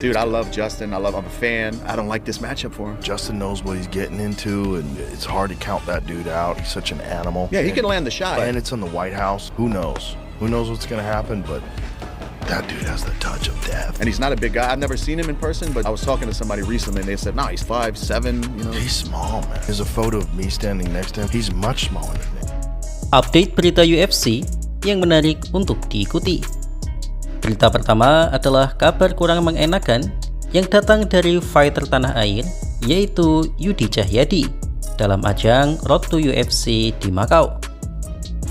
Dude, I love Justin. I'm a fan. I don't like this matchup for him. Justin knows what he's getting into, and it's hard to count that dude out. He's such an animal. Yeah, he can land the shot. And it's in the White House. Who knows? Who knows what's going to happen, but that dude has the touch of death. And he's not a big guy. I've never seen him in person, but I was talking to somebody recently, and they said, no, he's 5'7", you know. He's small, man. There's a photo of me standing next to him. He's much smaller than me. Update berita UFC yang menarik untuk diikuti. Berita pertama adalah kabar kurang mengenakan yang datang dari fighter tanah air, yaitu Yudi Cahyadi dalam ajang Road to UFC di Macau.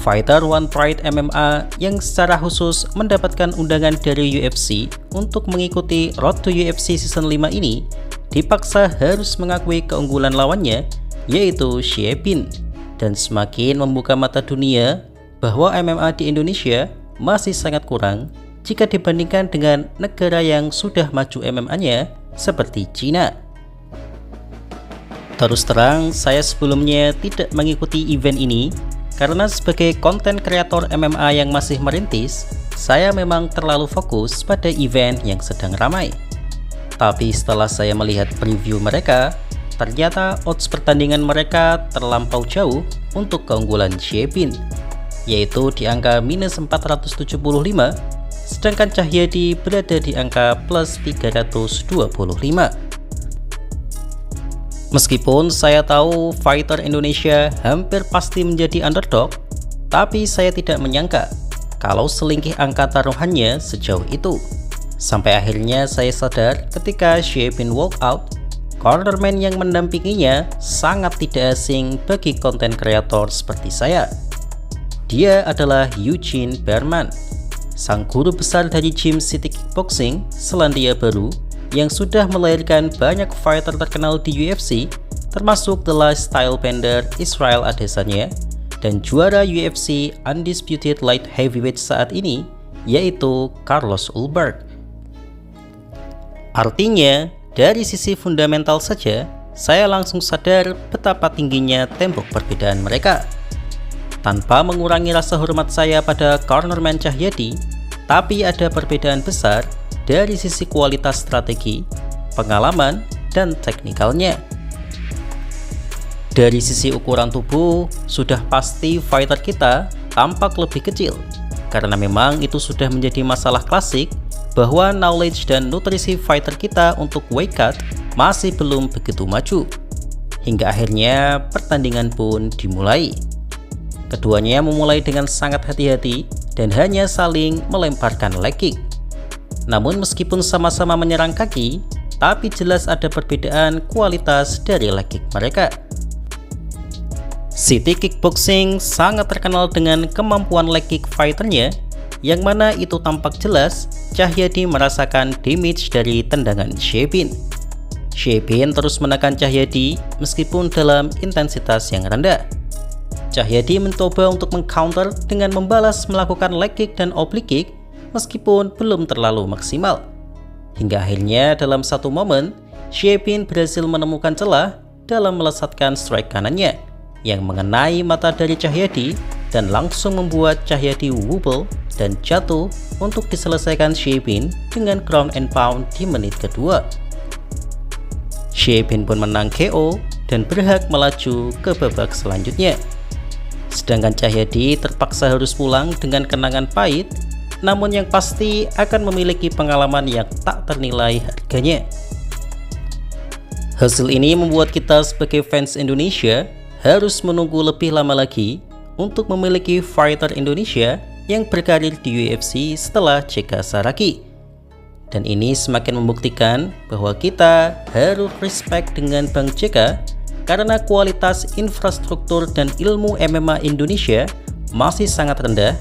Fighter One Pride MMA yang secara khusus mendapatkan undangan dari UFC untuk mengikuti Road to UFC Season 5 ini dipaksa harus mengakui keunggulan lawannya, yaitu Xie Bin, dan semakin membuka mata dunia bahwa MMA di Indonesia masih sangat kurang jika dibandingkan dengan negara yang sudah maju MMA-nya seperti Cina. Terus terang, saya sebelumnya tidak mengikuti event ini karena sebagai konten kreator MMA yang masih merintis, saya memang terlalu fokus pada event yang sedang ramai. Tapi setelah saya melihat preview mereka, ternyata odds pertandingan mereka terlampau jauh untuk keunggulan Xie Bin, yaitu di angka minus 475, sedangkan Cahyadi berada di angka plus 325. Meskipun saya tahu fighter Indonesia hampir pasti menjadi underdog, tapi saya tidak menyangka kalau selingkih angka taruhannya sejauh itu. Sampai akhirnya saya sadar ketika Xie Bin walk out, cornerman yang mendampinginya sangat tidak asing bagi konten kreator seperti saya. Dia adalah Eugene Berman, sang guru besar dari gym City Kickboxing Selandia Baru yang sudah melahirkan banyak fighter terkenal di UFC, termasuk The Lifestyle Bender Israel Adesanya dan juara UFC Undisputed Light Heavyweight saat ini, yaitu Carlos Ulberg. Artinya, dari sisi fundamental saja, saya langsung sadar betapa tingginya tembok perbedaan mereka. Tanpa mengurangi rasa hormat saya pada cornerman Cahyadi, tapi ada perbedaan besar dari sisi kualitas strategi, pengalaman, dan teknikalnya. Dari sisi ukuran tubuh, sudah pasti fighter kita tampak lebih kecil, karena memang itu sudah menjadi masalah klasik bahwa knowledge dan nutrisi fighter kita untuk weight cut masih belum begitu maju. Hingga akhirnya pertandingan pun dimulai. Keduanya memulai dengan sangat hati-hati dan hanya saling melemparkan leg kick. Namun meskipun sama-sama menyerang kaki, tapi jelas ada perbedaan kualitas dari leg kick mereka. City Kickboxing sangat terkenal dengan kemampuan leg kick fighternya, yang mana itu tampak jelas Cahyadi merasakan damage dari tendangan Xie Bin. Xie Bin terus menekan Cahyadi meskipun dalam intensitas yang rendah. Cahyadi mencoba untuk mengcounter dengan membalas melakukan leg kick dan oblique kick meskipun belum terlalu maksimal. Hingga akhirnya dalam satu momen, Xie Bin berhasil menemukan celah dalam melesatkan strike kanannya yang mengenai mata dari Cahyadi dan langsung membuat Cahyadi wobble dan jatuh untuk diselesaikan Xie Bin dengan ground and pound di menit kedua. Xie Bin pun menang KO dan berhak melaju ke babak selanjutnya. Sedangkan Cahyadi terpaksa harus pulang dengan kenangan pahit, namun yang pasti akan memiliki pengalaman yang tak ternilai harganya. Hasil ini membuat kita sebagai fans Indonesia harus menunggu lebih lama lagi untuk memiliki fighter Indonesia yang berkarir di UFC setelah JK Saraki. Dan ini semakin membuktikan bahwa kita harus respect dengan Bang JK karena kualitas infrastruktur dan ilmu MMA Indonesia masih sangat rendah,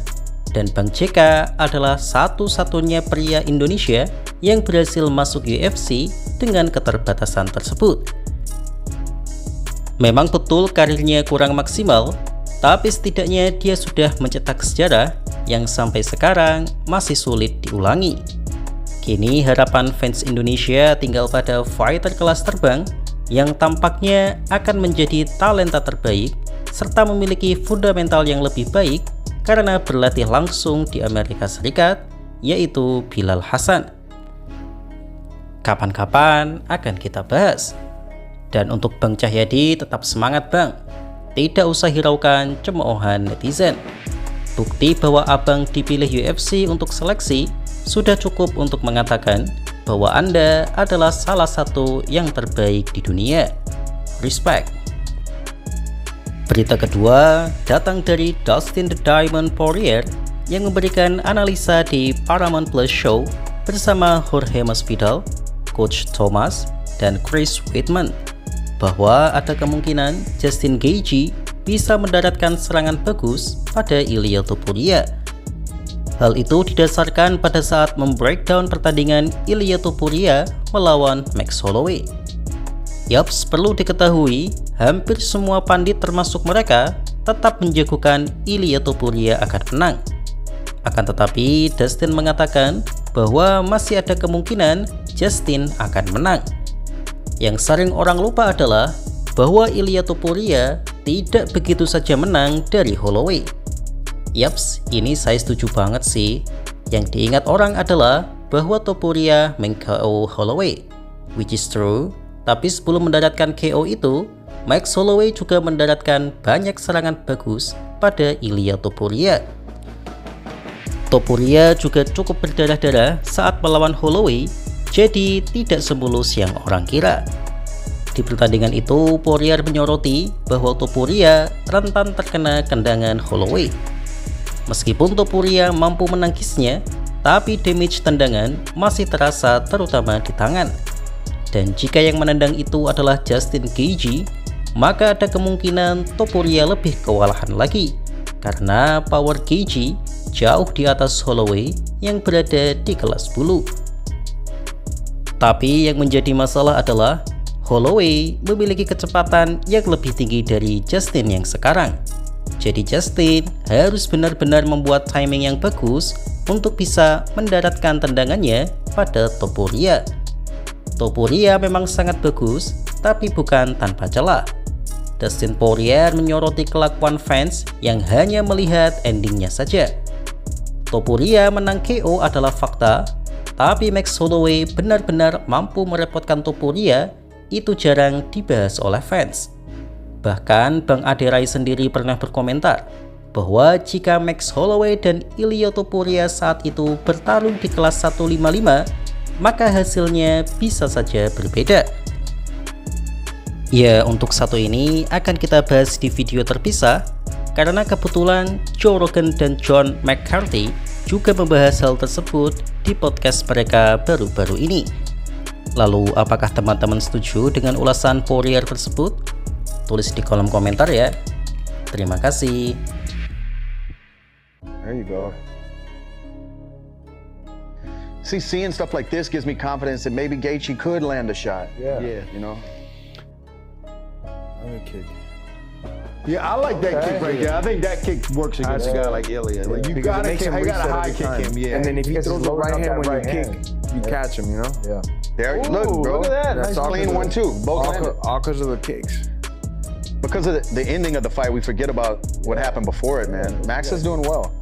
dan Bang JK adalah satu-satunya pria Indonesia yang berhasil masuk UFC dengan keterbatasan tersebut. Memang betul karirnya kurang maksimal, tapi setidaknya dia sudah mencetak sejarah yang sampai sekarang masih sulit diulangi. Kini harapan fans Indonesia tinggal pada fighter kelas terbang yang tampaknya akan menjadi talenta terbaik serta memiliki fundamental yang lebih baik karena berlatih langsung di Amerika Serikat, yaitu Bilal Hasan. Kapan-kapan akan kita bahas. Dan untuk Bang Cahyadi, tetap semangat Bang. Tidak usah hiraukan cemoohan netizen. Bukti bahwa Abang dipilih UFC untuk seleksi sudah cukup untuk mengatakan bahwa Anda adalah salah satu yang terbaik di dunia. Respect. Berita kedua datang dari Dustin the Diamond Poirier yang memberikan analisa di Paramount Plus Show bersama Jorge Masvidal, Coach Thomas, dan Chris Weidman bahwa ada kemungkinan Justin Gaethje bisa mendaratkan serangan bagus pada Ilia Topuria. Hal itu didasarkan pada saat membreakdown pertandingan Ilia Topuria melawan Max Holloway. Yaps, perlu diketahui, hampir semua pandit termasuk mereka tetap menjagokan Ilia Topuria akan menang. Akan tetapi, Dustin mengatakan bahwa masih ada kemungkinan Justin akan menang. Yang sering orang lupa adalah bahwa Ilia Topuria tidak begitu saja menang dari Holloway. Yaps, ini saya setuju banget sih. Yang diingat orang adalah bahwa Topuria meng-KO Holloway, which is true. Tapi sebelum mendaratkan KO itu, Max Holloway juga mendaratkan banyak serangan bagus pada Ilia Topuria. Topuria juga cukup berdarah-darah saat melawan Holloway, jadi tidak semulus yang orang kira. Di pertandingan itu, Poirier menyoroti bahwa Topuria rentan terkena tendangan Holloway. Meskipun Topuria mampu menangkisnya, tapi damage tendangan masih terasa terutama di tangan. Dan jika yang menendang itu adalah Justin Gaethje, maka ada kemungkinan Topuria lebih kewalahan lagi karena power Gaethje jauh di atas Holloway yang berada di kelas bulu. Tapi yang menjadi masalah adalah Holloway memiliki kecepatan yang lebih tinggi dari Justin yang sekarang. Jadi Justin harus benar-benar membuat timing yang bagus untuk bisa mendaratkan tendangannya pada Topuria. Topuria memang sangat bagus, tapi bukan tanpa celah. Dustin Poirier menyoroti kelakuan fans yang hanya melihat endingnya saja. Topuria menang KO adalah fakta, tapi Max Holloway benar-benar mampu merepotkan Topuria itu jarang dibahas oleh fans. Bahkan Bang Aderai sendiri pernah berkomentar bahwa jika Max Holloway dan Ilia Topuria saat itu bertarung di kelas 155, maka hasilnya bisa saja berbeda. Ya, untuk satu ini akan kita bahas di video terpisah karena kebetulan Joe Rogan dan John McCarthy juga membahas hal tersebut di podcast mereka baru-baru ini. Lalu, apakah teman-teman setuju dengan ulasan Poirier tersebut? Tulis di kolom komentar ya. Terima kasih. There you go. See, seeing stuff like this gives me confidence that maybe Gaethje could land a shot. Yeah. You know? I'm a kick. Yeah, I like that kick right there. I think that kick works against a guy like Ilia. Like you gotta high kick him, yeah. And then if he Because throws he's a right loading hand up when that you right kick, hand. you catch him, you know? Yeah. There, Ooh, look, bro. look at that. That's Nice all Clean 1-2. Both landed. All because of the kicks. Because of the ending of the fight, we forget about what happened before it, man. Max is doing well.